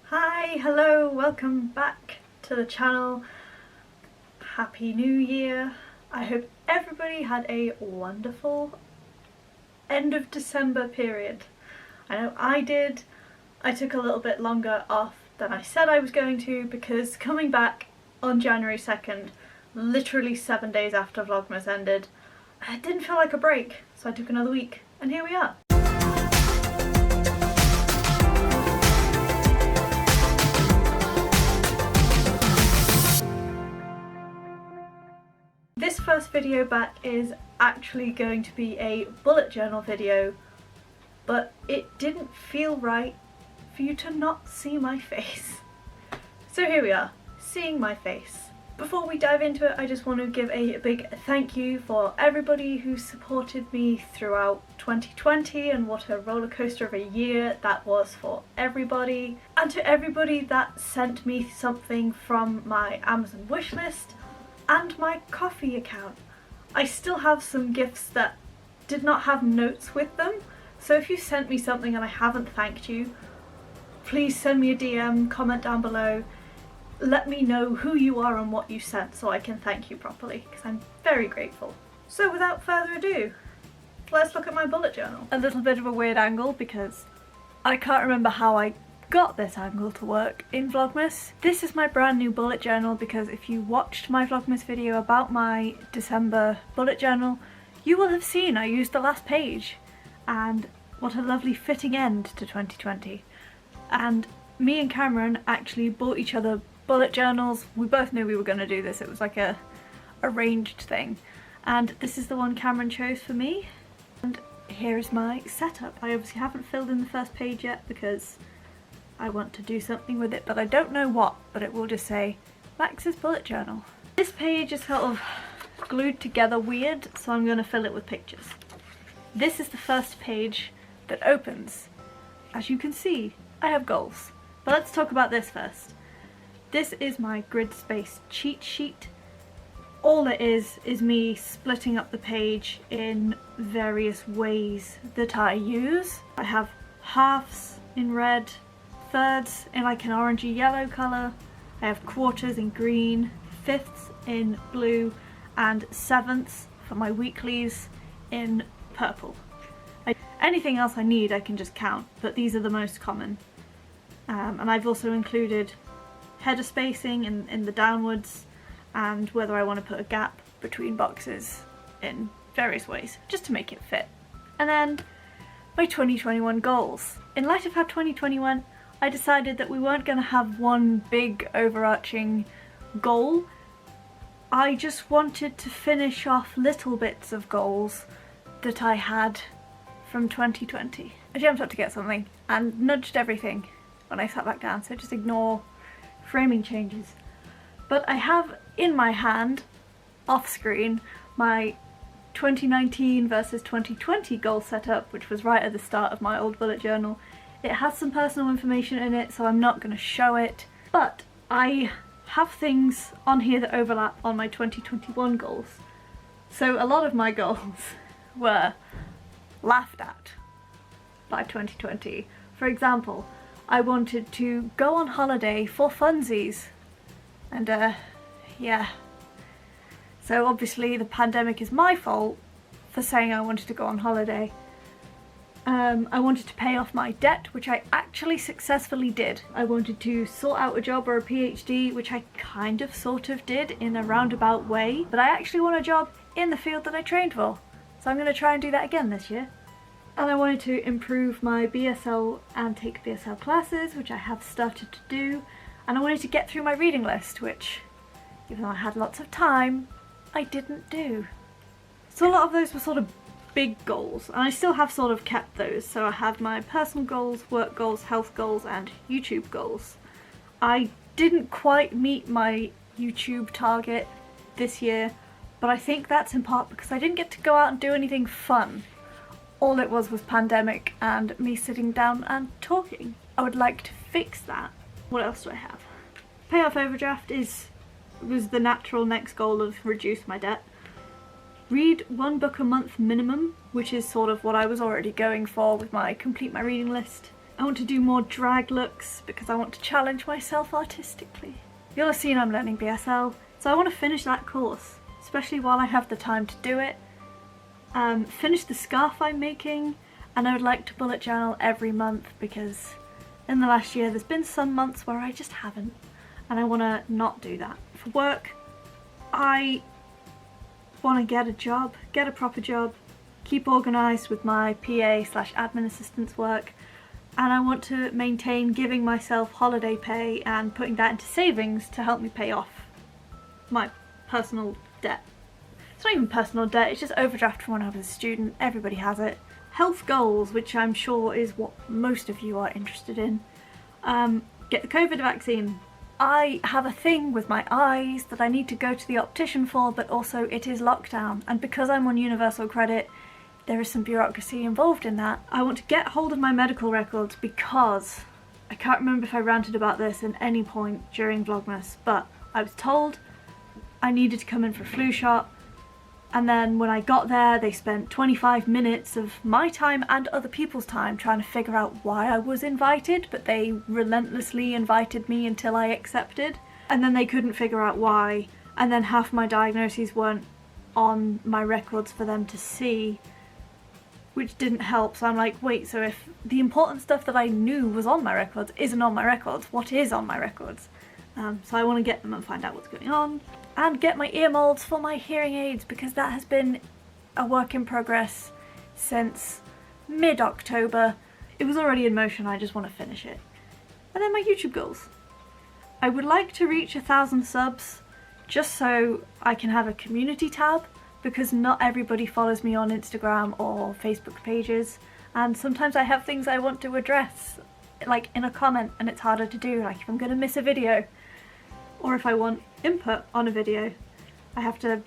Hi, hello, welcome back to the channel. Happy New Year. I hope everybody had a wonderful end of December period. I know I did. I took a little bit longer off than I said I was going to because coming back on January 2nd, literally 7 days after Vlogmas ended, it didn't feel like a break, so I took another week, and here we are. This first video back is actually going to be a bullet journal video, but it didn't feel right for you to not see my face. So here we are, seeing my face. Before we dive into it, I just want to give a big thank you for everybody who supported me throughout 2020 and what a roller coaster of a year that was for everybody. And to everybody that sent me something from my Amazon wishlist and my Ko-fi account. I still have some gifts that did not have notes with them, so if you sent me something and I haven't thanked you, please send me a DM, comment down below, let me know who you are and what you sent so I can thank you properly, because I'm very grateful. So without further ado, let's look at my bullet journal. A little bit of a weird angle because I can't remember how I got this angle to work in Vlogmas. This is my brand new bullet journal because if you watched my Vlogmas video about my December bullet journal, you will have seen I used the last page, and what a lovely fitting end to 2020. And me and Cameron actually bought each other bullet journals. We both knew we were going to do this. It was like a arranged thing, and this is the one Cameron chose for me. And here is my setup. I obviously haven't filled in the first page yet because I want to do something with it, but I don't know what, but it will just say Max's bullet journal. This page is sort of glued together weird, so I'm going to fill it with pictures. This is the first page that opens. As you can see, I have goals. But let's talk about this first. This is my grid space cheat sheet. All it is me splitting up the page in various ways that I use. I have halves in red, thirds in like an orangey yellow colour, I have quarters in green, fifths in blue, and sevenths for my weeklies in purple. Anything else I need I can just count, but these are the most common. And I've also included header spacing in the downwards, and whether I want to put a gap between boxes in various ways, just to make it fit. And then my 2021 goals. In light of how 2020 went, I decided that we weren't going to have one big overarching goal. I just wanted to finish off little bits of goals that I had from 2020. I jumped up to get something and nudged everything when I sat back down, so just ignore framing changes. But I have in my hand, off screen, my 2019 versus 2020 goal setup, which was right at the start of my old bullet journal. It has some personal information in it, so I'm not going to show it, but I have things on here that overlap on my 2021 goals. So a lot of my goals were laughed at by 2020. For example, I wanted to go on holiday for funsies, and yeah. So obviously the pandemic is my fault for saying I wanted to go on holiday. I wanted to pay off my debt, which I actually successfully did. I wanted to sort out a job or a PhD, which I kind of sort of did in a roundabout way, but I actually want a job in the field that I trained for. So I'm going to try and do that again this year. And I wanted to improve my BSL and take BSL classes, which I have started to do. And I wanted to get through my reading list, which, even though I had lots of time, I didn't do. So a lot of those were sort of big goals, and I still have sort of kept those. So I have my personal goals, work goals, health goals, and YouTube goals. I didn't quite meet my YouTube target this year, but I think that's in part because I didn't get to go out and do anything fun. All it was pandemic and me sitting down and talking. I would like to fix that. What else do I have? Pay off overdraft was the natural next goal of reduce my debt. Read one book a month minimum, which is sort of what I was already going for with my complete my reading list I want to do more drag looks because I want to challenge myself artistically. You'll have seen I'm learning BSL, so I want to finish that course, especially while I have the time to do it. Finish the scarf I'm making, and I would like to bullet journal every month because in the last year there's been some months where I just haven't, and I want to not do that. For work, I want to get a job, get a proper job, keep organised with my PA/admin assistant's work, and I want to maintain giving myself holiday pay and putting that into savings to help me pay off my personal debt. It's not even personal debt, it's just overdraft from when I was a student. Everybody has it. Health goals, which I'm sure is what most of you are interested in. Get the COVID vaccine. I have a thing with my eyes that I need to go to the optician for, but also it is lockdown, and because I'm on universal credit, there is some bureaucracy involved in that. I want to get hold of my medical records because I can't remember if I ranted about this at any point during Vlogmas, but I was told I needed to come in for a flu shot, and then when I got there they spent 25 minutes of my time and other people's time trying to figure out why I was invited, but they relentlessly invited me until I accepted, and then they couldn't figure out why, and then half my diagnoses weren't on my records for them to see, which didn't help. So I'm like, wait, so if the important stuff that I knew was on my records isn't on my records, what is on my records? So I want to get them and find out what's going on, and get my ear molds for my hearing aids, because that has been a work in progress since mid-October. It was already in motion, I just want to finish it. And then my YouTube goals. I would like to reach 1,000 subs just so I can have a community tab, because not everybody follows me on Instagram or Facebook pages, and sometimes I have things I want to address, like in a comment, and it's harder to do, like if I'm going to miss a video, or if I want input on a video, I have to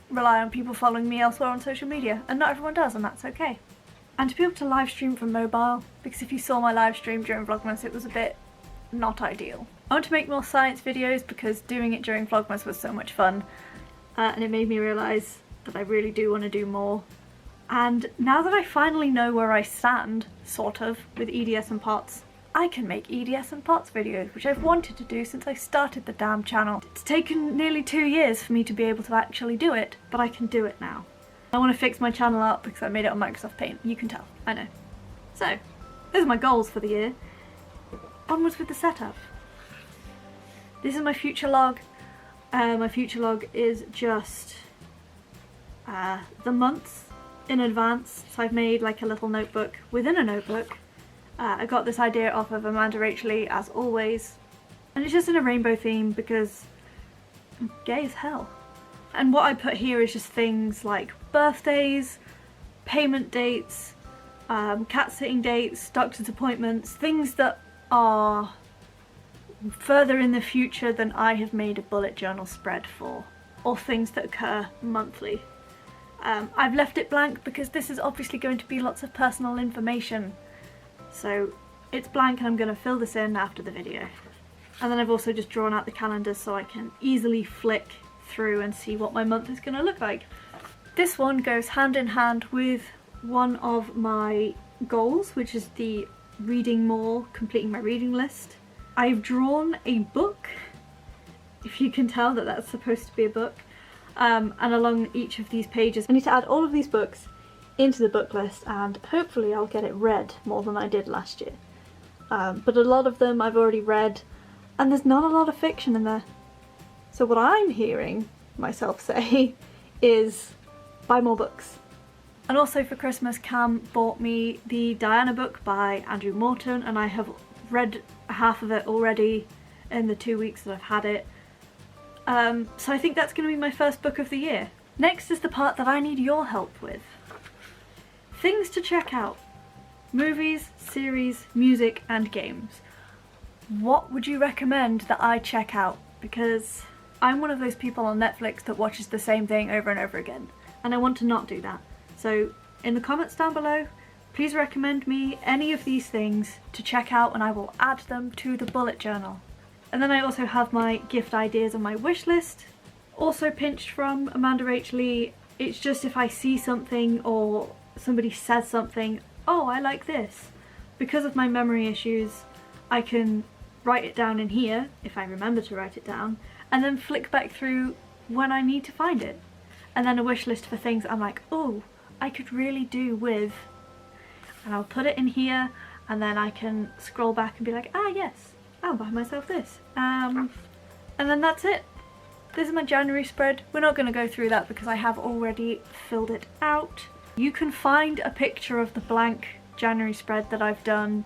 rely on people following me elsewhere on social media, and not everyone does, and that's okay. And to be able to live stream from mobile, because if you saw my live stream during Vlogmas, it was a bit not ideal. I want to make more science videos because doing it during Vlogmas was so much fun, and it made me realise that I really do want to do more. And now that I finally know where I stand, sort of, with EDS and POTS, I can make EDS and POTS videos, which I've wanted to do since I started the damn channel. It's taken nearly 2 years for me to be able to actually do it, but I can do it now. I want to fix my channel up because I made it on Microsoft Paint. You can tell, I know. So, those are my goals for the year. Onwards with the setup. This is my future log. My future log is just the months in advance, so I've made like a little notebook within a notebook. I got this idea off of Amanda Rachel, as always, and it's just in a rainbow theme because I'm gay as hell. And what I put here is just things like birthdays, payment dates, cat sitting dates, doctor's appointments, things that are further in the future than I have made a bullet journal spread for, or things that occur monthly. I've left it blank because this is obviously going to be lots of personal information, so it's blank and I'm going to fill this in after the video. And then I've also just drawn out the calendar so I can easily flick through and see what my month is going to look like. This one goes hand in hand with one of my goals, which is the reading more, completing my reading list. I've drawn a book, if you can tell that that's supposed to be a book, and along each of these pages I need to add all of these books into the book list, and hopefully I'll get it read more than I did last year. But a lot of them I've already read, and there's not a lot of fiction in there. So what I'm hearing myself say is buy more books. And also for Christmas, Cam bought me the Diana book by Andrew Morton, and I have read half of it already in the 2 weeks that I've had it. So I think that's going to be my first book of the year. Next is the part that I need your help with. Things to check out. Movies, series, music and games. What would you recommend that I check out? Because I'm one of those people on Netflix that watches the same thing over and over again, and I want to not do that. So in the comments down below, please recommend me any of these things to check out and I will add them to the bullet journal. And then I also have my gift ideas on my wish list, also pinched from Amanda Rachel. It's just if I see something or somebody says something, oh I like this, because of my memory issues, I can write it down in here, if I remember to write it down, and then flick back through when I need to find it. And then a wish list for things I'm like, oh, I could really do with, and I'll put it in here, and then I can scroll back and be like, ah yes, I'll buy myself this. And then that's it. This is my January spread. We're not going to go through that because I have already filled it out. You can find a picture of the blank January spread that I've done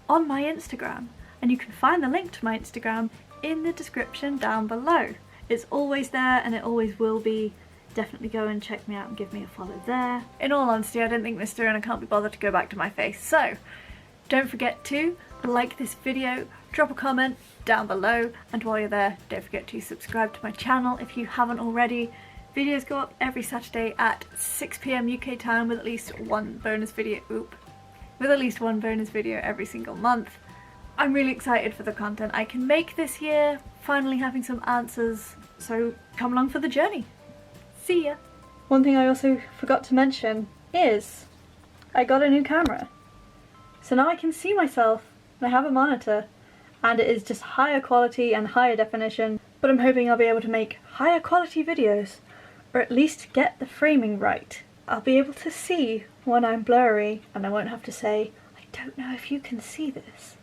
on my Instagram, and you can find the link to my Instagram in the description down below. It's always there and it always will be. Definitely go and check me out and give me a follow there. In all honesty, I don't think Mr. and I can't be bothered to go back to my face, so don't forget to like this video, drop a comment down below, and while you're there, don't forget to subscribe to my channel if you haven't already. Videos go up every Saturday at 6 PM UK time with at least one bonus video, every single month. I'm really excited for the content I can make this year, finally having some answers, so come along for the journey. See ya! One thing I also forgot to mention is I got a new camera. So now I can see myself, and I have a monitor, and it is just higher quality and higher definition, but I'm hoping I'll be able to make higher quality videos, or at least get the framing right. I'll be able to see when I'm blurry, and I won't have to say, I don't know if you can see this.